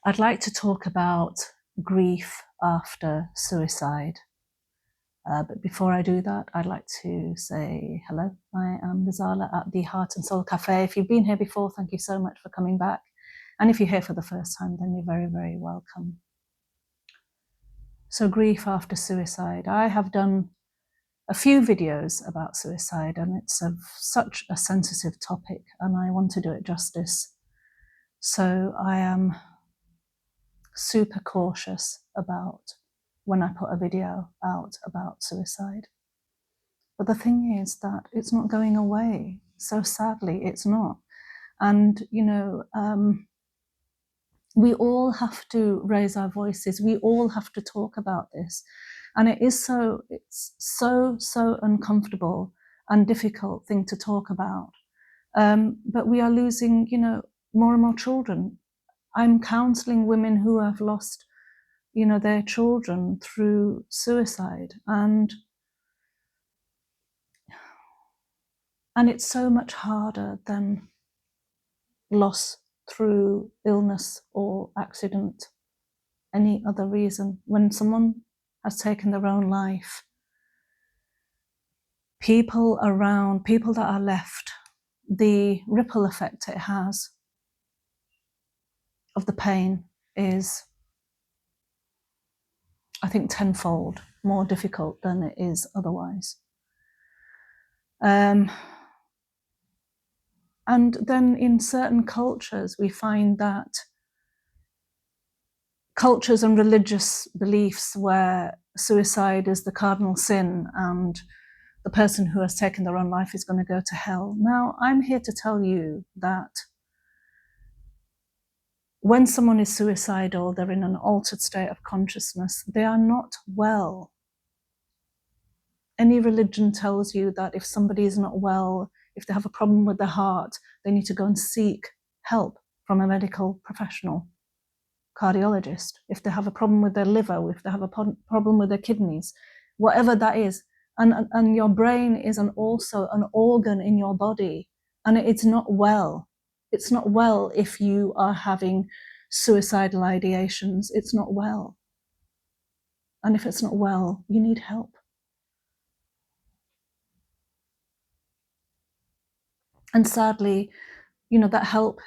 I'd like to talk about grief after suicide. But before I do that, I'd like to say hello. I am Ghazala at the Heart and Soul Cafe. If you've been here before, thank you so much for coming back. And if you're here for the first time, then you're very, very welcome. So grief after suicide. I have done a few videos about suicide, and it's such a sensitive topic, and I want to do it justice. So I am super cautious about when I put a video out about suicide. But the thing is that it's not going away. So sadly, it's not. And, we all have to raise our voices. We all have to talk about this. And it's so uncomfortable and difficult thing to talk about. But we are losing, more and more children. I'm counselling women who have lost, their children through suicide. And it's so much harder than loss through illness or accident, any other reason. When someone has taken their own life, people that are left, the ripple effect it has of the pain is, I think, tenfold more difficult than it is otherwise. And then in certain cultures, we find that cultures and religious beliefs where suicide is the cardinal sin and the person who has taken their own life is going to go to hell. Now, I'm here to tell you that when someone is suicidal, they're in an altered state of consciousness. They are not well. Any religion tells you that if somebody is not well, if they have a problem with their heart, they need to go and seek help from a medical professional, cardiologist. If they have a problem with their liver, if they have a problem with their kidneys, whatever that is. And your brain is also an organ in your body, and it's not well. It's not well if you are having suicidal ideations. It's not well. And if it's not well, you need help. And sadly, that help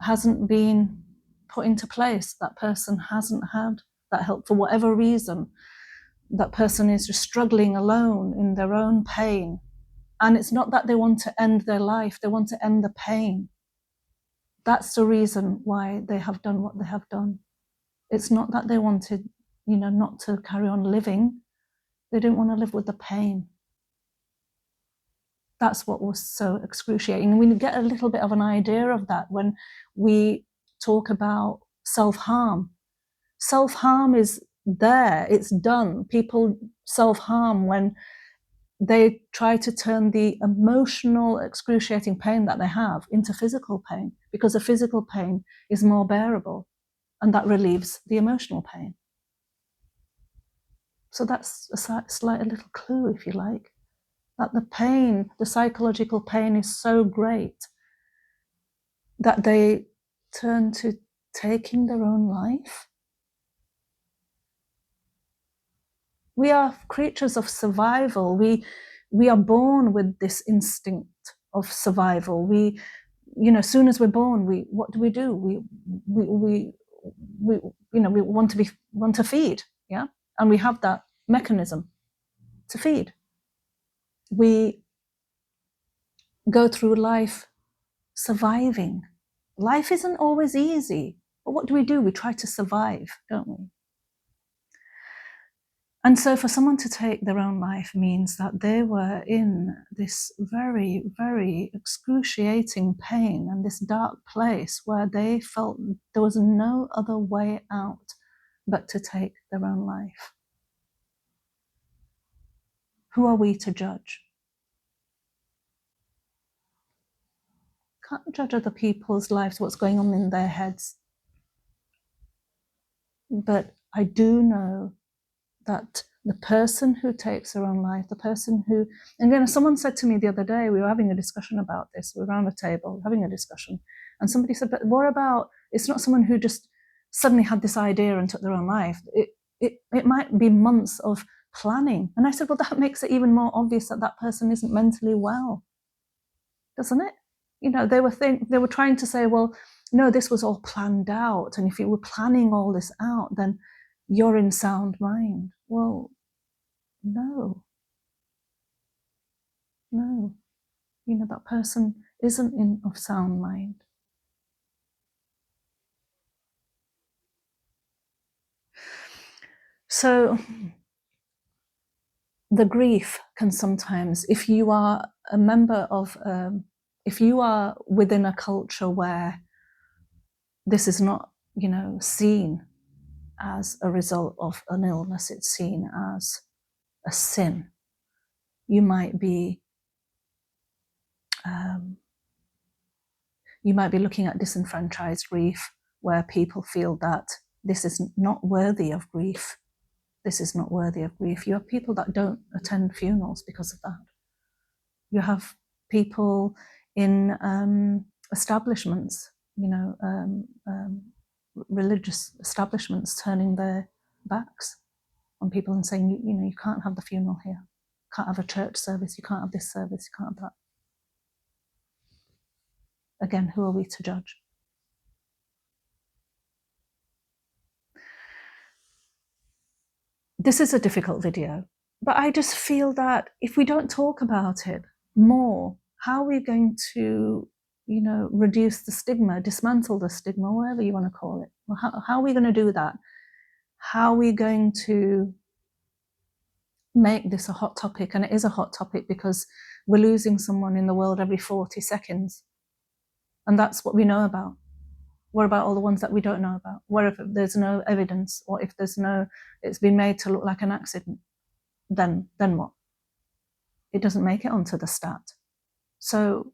hasn't been put into place. That person hasn't had that help for whatever reason. That person is just struggling alone in their own pain. And it's not that they want to end their life, they want to end the pain. That's the reason why they have done what they have done. It's not that they wanted, not to carry on living. They didn't want to live with the pain. That's what was so excruciating. And we get a little bit of an idea of that when we talk about self-harm. Self-harm is there, it's done. People self-harm when they try to turn the emotional, excruciating pain that they have into physical pain, because the physical pain is more bearable, and that relieves the emotional pain. So that's a slight little clue, if you like, that the pain, the psychological pain, is so great that they turn to taking their own life. We are creatures of survival. We are born with this instinct of survival. We, as soon as we're born, what do? We want to feed, yeah, and we have that mechanism to feed. We go through life surviving. Life isn't always easy, but what do? We try to survive, don't we? And so for someone to take their own life means that they were in this very, very excruciating pain and this dark place where they felt there was no other way out but to take their own life. Who are we to judge? Can't judge other people's lives, what's going on in their heads. But I do know that the person who takes their own life, the person who, and then someone said to me the other day, we were having a discussion about this, we were around a table having a discussion, and somebody said, but what about It's not someone who just suddenly had this idea and took their own life. It might be months of planning. And I said, well, that makes it even more obvious that that person isn't mentally well, doesn't it? You know, they were trying to say, well, no, this was all planned out. And if you were planning all this out, then you're in sound mind. Well, no. You know, that person isn't of sound mind. So the grief can sometimes, if you are a member of, if you are within a culture where this is not, you know, seen as a result of an illness, it's seen as a sin, you might be looking at disenfranchised grief, where people feel that this is not worthy of grief. This is not worthy of grief. You have people that don't attend funerals because of that. You have people in establishments, you know, religious establishments turning their backs on people and saying, you know, you can't have the funeral here. You can't have a church service. You can't have this service. You can't have that. Again, who are we to judge? This is a difficult video, but I just feel that if we don't talk about it more, how are we going to, you know, reduce the stigma, dismantle the stigma, whatever you want to call it? Well, how are we going to do that? How are we going to make this a hot topic? And it is a hot topic because we're losing someone in the world every 40 seconds. And that's what we know about. What about all the ones that we don't know about? What if there's no evidence, or if there's no, it's been made to look like an accident? Then what? It doesn't make it onto the stat. So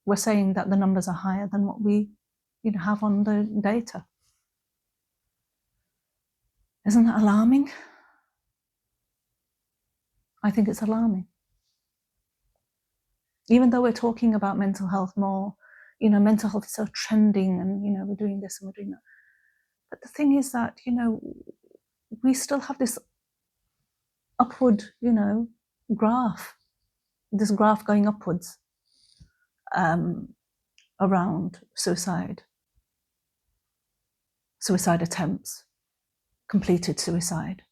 we're saying that the numbers are higher than what we, you know, have on the data. Isn't that alarming? I think it's alarming. Even though we're talking about mental health more, you know, mental health is so trending, and, you know, we're doing this and we're doing that. But the thing is that, you know, we still have this upward, you know, graph, this graph going upwards around suicide attempts, completed suicide,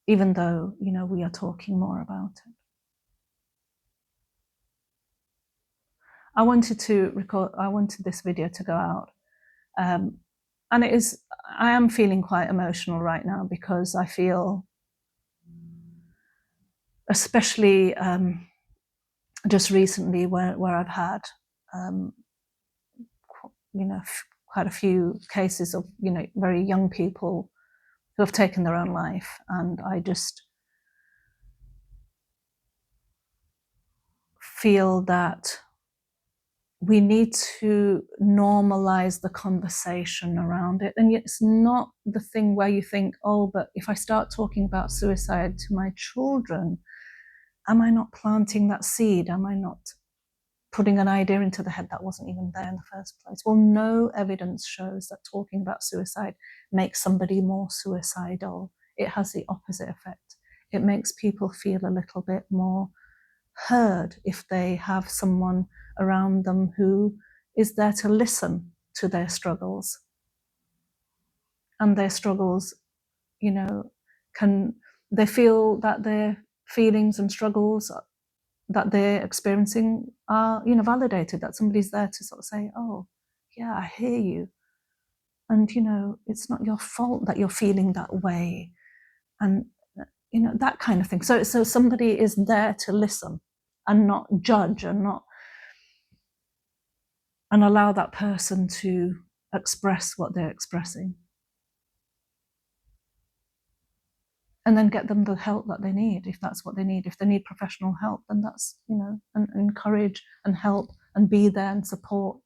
even though, you know, we are talking more about it. I wanted this video to go out. And I am feeling quite emotional right now, because I feel, especially just recently, where I've had, you know, quite a few cases of, you know, very young people who have taken their own life. And I just feel that we need to normalize the conversation around it. And it's not the thing where you think, oh, but if I start talking about suicide to my children, am I not planting that seed? Am I not putting an idea into the head that wasn't even there in the first place? Well, no evidence shows that talking about suicide makes somebody more suicidal. It has the opposite effect. It makes people feel a little bit more heard if they have someone around them who is there to listen to their struggles. And their struggles, you know, they feel that their feelings and struggles that they're experiencing are, you know, validated, that somebody's there to sort of say, oh, yeah, I hear you. And, you know, it's not your fault that you're feeling that way. And, you know, that kind of thing. So somebody is there to listen and not judge, and allow that person to express what they're expressing. And then get them the help that they need, if that's what they need. If they need professional help, then that's, you know, and encourage and help and be there and support,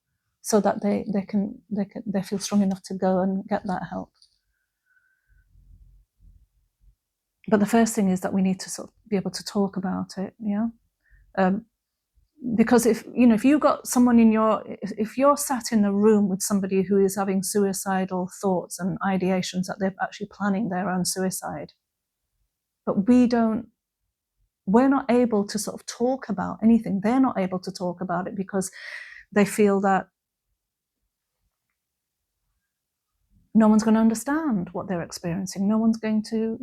so that they feel strong enough to go and get that help. But the first thing is that we need to sort of be able to talk about it, yeah. because if you got someone if you're sat in a room with somebody who is having suicidal thoughts and ideations that they're actually planning their own suicide, but we're not able to sort of talk about anything. They're not able to talk about it because they feel that no one's going to understand what they're experiencing. No one's going to,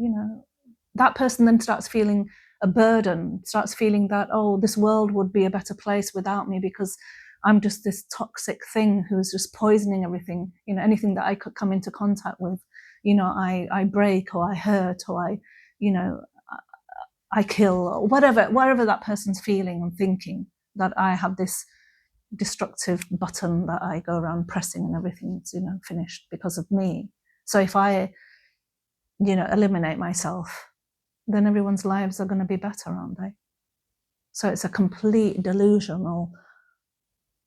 that person then starts feeling a burden, starts feeling that, oh, this world would be a better place without me because I'm just this toxic thing who's just poisoning everything. Anything that I could come into contact with, I break or I hurt or I kill or whatever that person's feeling and thinking, that I have this destructive button that I go around pressing and everything's finished because of me. So if I eliminate myself, then everyone's lives are going to be better, aren't they? So it's a complete delusional.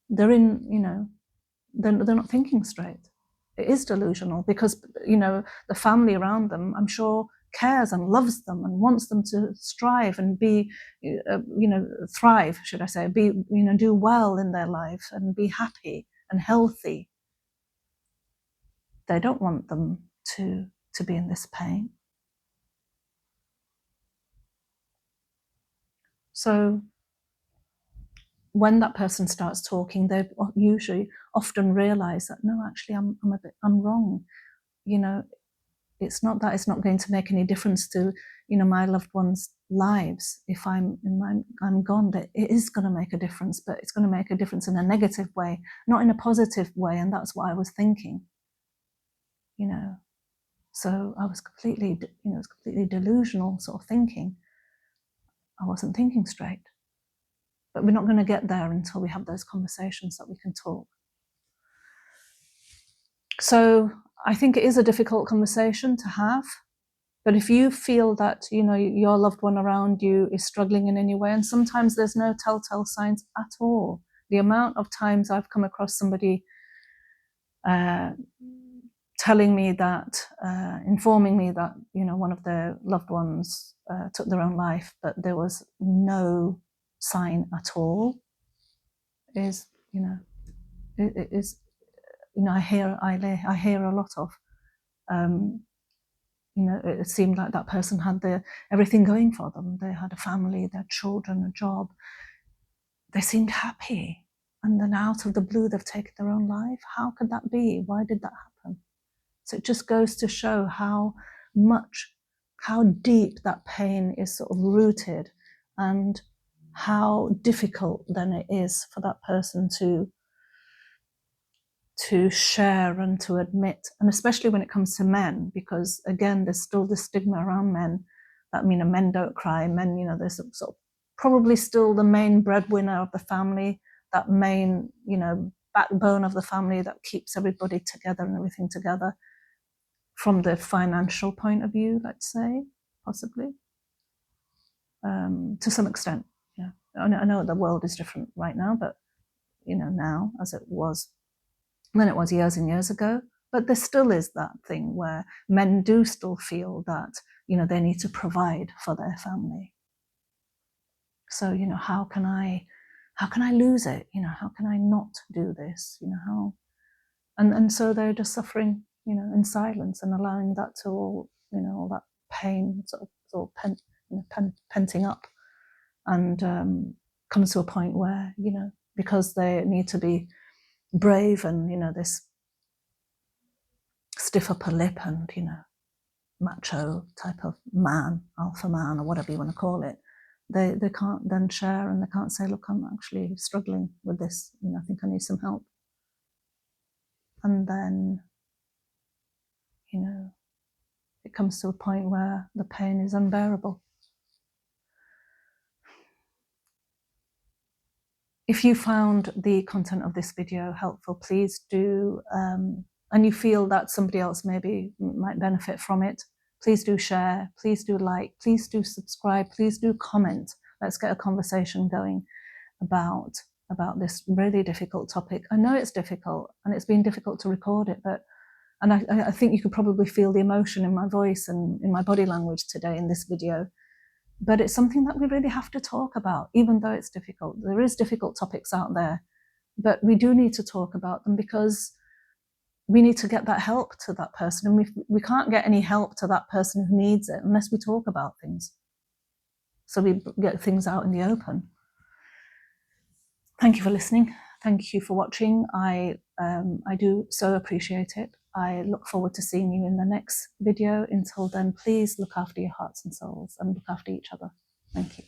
They're not thinking straight. It is delusional because the family around them, I'm sure, cares and loves them and wants them to strive and be, thrive, should I say, be, do well in their life and be happy and healthy. They don't want them to be in this pain. So when that person starts talking, they usually often realize that, no, actually, I'm wrong. It's not that it's not going to make any difference to, my loved ones' lives. If I'm gone, it is going to make a difference, but it's going to make a difference in a negative way, not in a positive way. And that's what I was thinking, So I was completely delusional sort of thinking. I wasn't thinking straight. But we're not going to get there until we have those conversations that we can talk. So I think it is a difficult conversation to have. But if you feel that, your loved one around you is struggling in any way, and sometimes there's no telltale signs at all. The amount of times I've come across somebody telling me that, informing me that, one of their loved ones took their own life, but there was no sign at all, is, it is, I hear a lot of, it seemed like that person had everything going for them. They had a family, their children, a job. They seemed happy. And then out of the blue, they've taken their own life. How could that be? Why did that happen? So it just goes to show how deep that pain is sort of rooted, and how difficult then it is for that person to share and to admit, and especially when it comes to men, because again, there's still this stigma around men that men don't cry. Men, there's sort of probably still the main breadwinner of the family, that main, backbone of the family that keeps everybody together and everything together from the financial point of view, let's say, possibly, to some extent. I know the world is different right now, but now as it was than it was years and years ago. But there still is that thing where men do still feel that, they need to provide for their family. So, how can I lose it? How can I not do this? And so they're just suffering, in silence and allowing that to all, all that pain sort of penting up, and comes to a point where, because they need to be brave and, this stiff upper lip and, macho type of man, alpha man, or whatever you want to call it, they can't then share, and they can't say, look, I'm actually struggling with this, I think I need some help. And then, it comes to a point where the pain is unbearable. If you found the content of this video helpful, please do, and you feel that somebody else maybe might benefit from it, please do share, please do like, please do subscribe, please do comment. Let's get a conversation going about this really difficult topic. I know it's difficult, and it's been difficult to record it, and I think you could probably feel the emotion in my voice and in my body language today in this video. But it's something that we really have to talk about, even though it's difficult. There is difficult topics out there, but we do need to talk about them because we need to get that help to that person. And we can't get any help to that person who needs it unless we talk about things. So we get things out in the open. Thank you for listening. Thank you for watching. I do so appreciate it. I look forward to seeing you in the next video. Until then, please look after your hearts and souls and look after each other. Thank you.